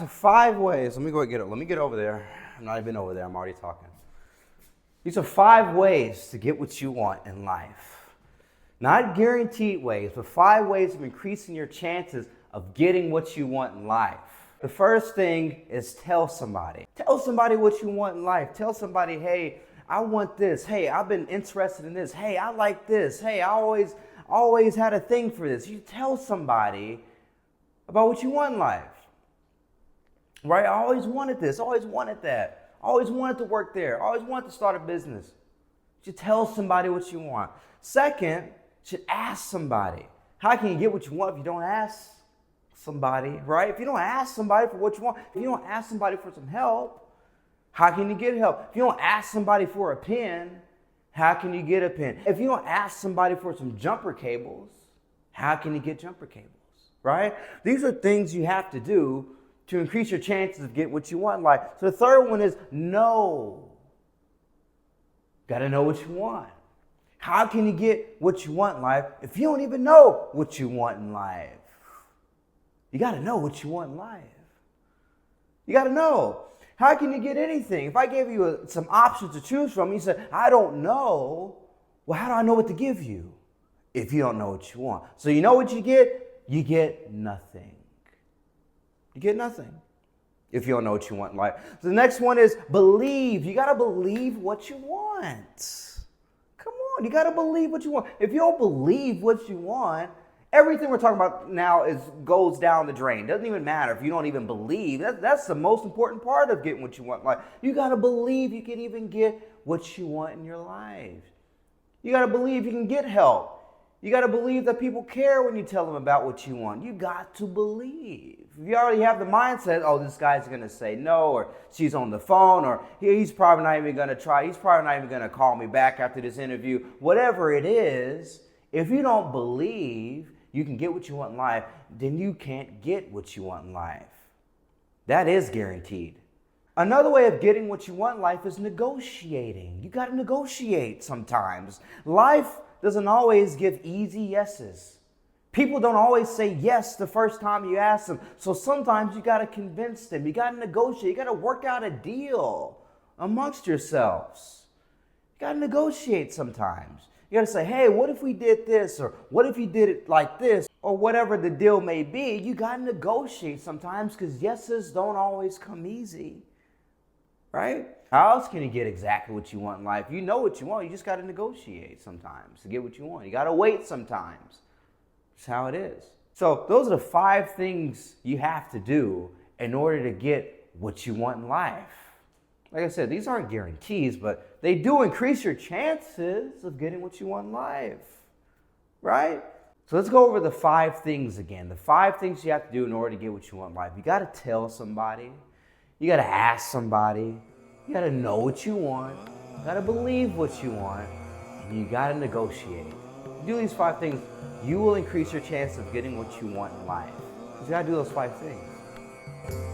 are 5 ways. Let me go get it. Let me get over there. I'm not even over there. I'm already talking. These are 5 ways to get what you want in life. Not guaranteed ways, but 5 ways of increasing your chances of getting what you want in life. The first thing is tell somebody. Tell somebody what you want in life. Tell somebody, hey, I want this. Hey, I've been interested in this. Hey, I like this. Hey, I always had a thing for this. You tell somebody about what you want in life. Right? I always wanted this. I always wanted that. I always wanted to work there. I always wanted to start a business. You should tell somebody what you want. Second, you should ask somebody. How can you get what you want if you don't ask somebody, right? If you don't ask somebody for what you want, if you don't ask somebody for some help, how can you get help? If you don't ask somebody for a pen, how can you get a pen? If you don't ask somebody for some jumper cables, how can you get jumper cables, right? These are things you have to do to increase your chances of getting what you want in life. So the third one is know. Got to know what you want. How can you get what you want in life if you don't even know what you want in life? You got to know what you want in life. You got to know. How can you get anything? If I gave you some options to choose from, you said, I don't know. Well, how do I know what to give you if you don't know what you want? So you know what you get? You get nothing. You get nothing if you don't know what you want in life. So the next one is believe. You got to believe what you want. Come on, you got to believe what you want. If you don't believe what you want, everything we're talking about now goes down the drain. Doesn't even matter if you don't even believe. That's the most important part of getting what you want in life. You got to believe you can even get what you want in your life. You got to believe you can get help. You got to believe that people care when you tell them about what you want. You got to believe. If you already have the mindset, oh, this guy's going to say no, or she's on the phone, or he's probably not even going to try. He's probably not even going to call me back after this interview. Whatever it is, if you don't believe you can get what you want in life, then you can't get what you want in life. That is guaranteed. Another way of getting what you want in life is negotiating. You got to negotiate sometimes. Life doesn't always give easy yeses. People don't always say yes the first time you ask them. So sometimes you got to convince them. You got to negotiate. You got to work out a deal amongst yourselves. You got to negotiate sometimes. You got to say, hey, what if we did this? Or what if you did it like this? Or whatever the deal may be. You got to negotiate sometimes because yeses don't always come easy. Right? How else can you get exactly what you want in life? You know what you want. You just got to negotiate sometimes to get what you want. You got to wait sometimes. That's how it is. So those are the 5 things you have to do in order to get what you want in life. Like I said, these aren't guarantees, but they do increase your chances of getting what you want in life. Right? So let's go over the 5 things again. The 5 things you have to do in order to get what you want in life. You got to tell somebody. You got to ask somebody. You got to know what you want. You got to believe what you want. And you got to negotiate. You do these 5 things, you will increase your chance of getting what you want in life. You got to do those 5 things.